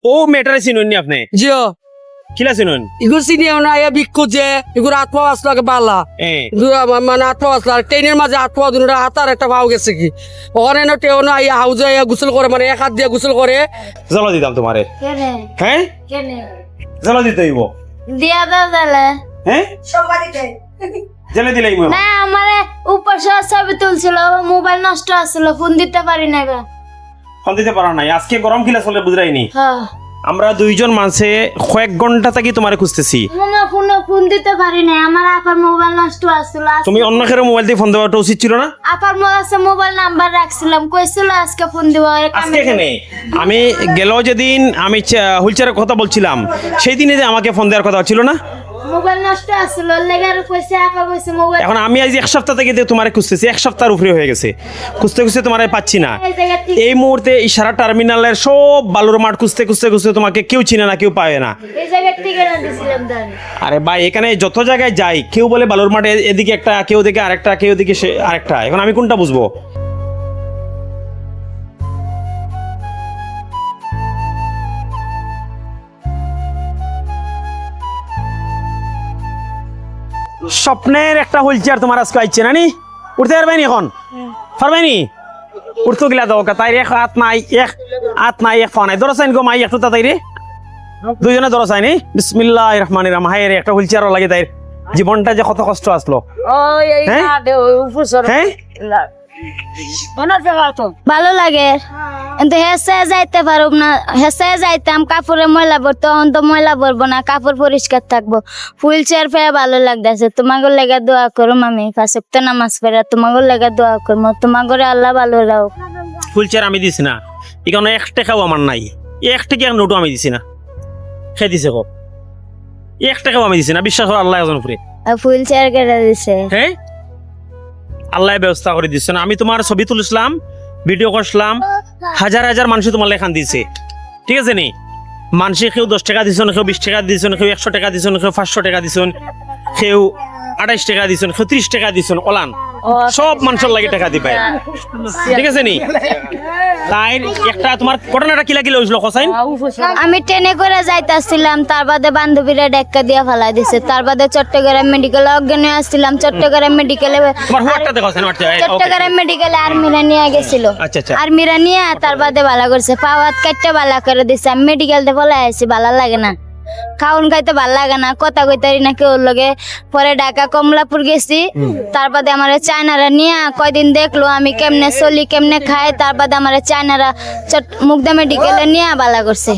ও মেটারে চিনুন নি আপনি জিও কিলা চিনুন ইগুর চিনিও না এ বিক্ষু যে ইগুর আত্মা আসলাকে বালা মানে আত্মা আসলা ট্রেনের মাঝে আত্মা দুটা হাতার একটা ভাও গেছে কি ওখানে না টেও না ইয়া হাউজে গোসল করে মানে এক হাত দিয়ে গোসল করে জল দিতাম তোমারে কেনে হ্যাঁ কেনে জল দিতে হইব দিয়া দাও তাহলে হ্যাঁ জেলে দিলেই না আমারে উপর ছবি তুলছিল মোবাইল নষ্ট আছিল ফোন দিতে পারি না গা ফোন দিতে পারো নাই আজকে গরম কিলা চলে বুঝরাইনি হ্যাঁ আমরা দুইজন মানুষে কয়েক ঘন্টা থেকে তোমারে খুঁজতেছি না ফোন দিতে পারি না আমার আপার মোবাইল নষ্ট আছিল তুমি অন্য কারো মোবাইল দিয়ে ফোন দেওয়াটা উচিত ছিল না আপার মোবাইল নাম্বার রাখছিলাম কইছিল আজকে ফোন দিব আজকে এখানে আমি গেল যেদিন আমি হুইলচেয়ারের কথা বলছিলাম সেই দিনে যে আমাকে ফোন দেওয়ার কথা ছিল না মোবাইল নষ্ট আছিল লেগার কইছে আপা কইছে মোবাইল এখন আমি আজ এক সপ্তাহ থেকে তোমারে খুঁজতেছি এক সপ্তাহের উপরে হয়ে গেছে খুঁজতে খুঁজতে তোমারে পাচ্ছি না এই জায়গা ঠিক এই মুহূর্তে এই সারা টার্মিনালের সব বালুর মাঠ খুঁজতে খুঁজতে খুঁজতে তোমাকে কেউ চিনে না কেউ পায় না এই জায়গা ঠিকানা দিছিলাম দাঁড়ি আরে ভাই এখানে যত জায়গায় যাই কেউ বলে বালুর মাঠে এদিকে একটা কেউ দিকে আরেকটা কেউ দিকে আরেকটা এখন আমি কোনটা বুঝবো স্বপ্নের একটা হুইলচেয়ার তোমার আজকে আইছে না নি উঠতে পারবেনি এখন পারবেনি উঠতো গিলা দাও তাই এক হাত নাই এক পা নাই ধরো চাইন গো মাই একটু তাই রে দুইজনে ধরো চাইনি বিসমিল্লাহির রহমানির রহিম হায় রে একটা হুইলচেয়ারও লাগে তাই জীবনটা যে কত কষ্ট আসলো ওই এই হ্যাঁ? না দে ওই উপসর হ্যাঁ অনার জায়গা তো ভালো লাগে কিন্তু হেসে যাইতে পারব না হেসে যাইতাম কাপড়ে ময়লা পড়তো তখন তো ময়লা পড়বো না কাপড় পরিষ্কার থাকবো হুইল চেয়ার পেয়ে ভালো লাগতেছে তোমাকে লেগে দোয়া করো আমি ফাঁসক্ত নামাজ পড়া তোমাকে লেগে দোয়া করবো তোমাকে আল্লাহ ভালো রাও হুইলচেয়ার আমি দিছি না এখানে এক টাকাও আমার নাই এক টাকা নোটও আমি দিছি না খেয়ে দিছে কো এক টাকাও আমি দিছি না বিশ্বাস করো আল্লাহ একজন উপরে হুইল চেয়ার কেটে দিছে হ্যাঁ আল্লাহ ব্যবস্থা করে দিচ্ছে না আমি তোমার ছবি তুলছিলাম ভিডিও করছিলাম হাজার হাজার মানুষ তোমার লেখান দিয়েছে ঠিক আছে নি মানুষে কেউ 10 টাকা দিছেন কেউ 20 টাকা দিছেন কেউ 100 টাকা দিছেন কেউ 500 টাকা দিছেন কেউ 28 টাকা দিছেন কেউ 30 টাকা দিছেন ওলান সব মানুষের লাগে টাকা দিবে ঠিক আছে নি তাই একটা তোমার ঘটনাটা কিলা কিলা হইছিল কোসাইন আমি ট্রেনে করে যাইতাছিলাম তার বাদে বান্ধবীরা ডেক্কা দিয়া ফেলাই দিছে তার বাদে চট্টগ্রাম মেডিকেলে অজ্ঞান হয়ে আসছিলাম চট্টগ্রাম মেডিকেলে তোমার হুয়ারটা দেখো সাইন চট্টগ্রাম মেডিকেলে আর্মিরা নিয়ে গেছিল আচ্ছা আচ্ছা আর্মিরা নিয়ে তার বাদে বালা করছে পাওয়াত কাটতে বালা করে দিছে আমি মেডিকেল তে ফলাই আছি ভালো লাগে না খাউন খাইতে ভাল লাগে না কথা কইতারি না কেউ লগে পরে ঢাকা কমলাপুর গেছি তার বাদে আমার চায়নারা নিয়ে কয়দিন দেখলো আমি কেমনে চলি কেমনে খাই তার বাদে আমার চায়নারা মুগদা মেডিকেলে নিয়ে বালা করছে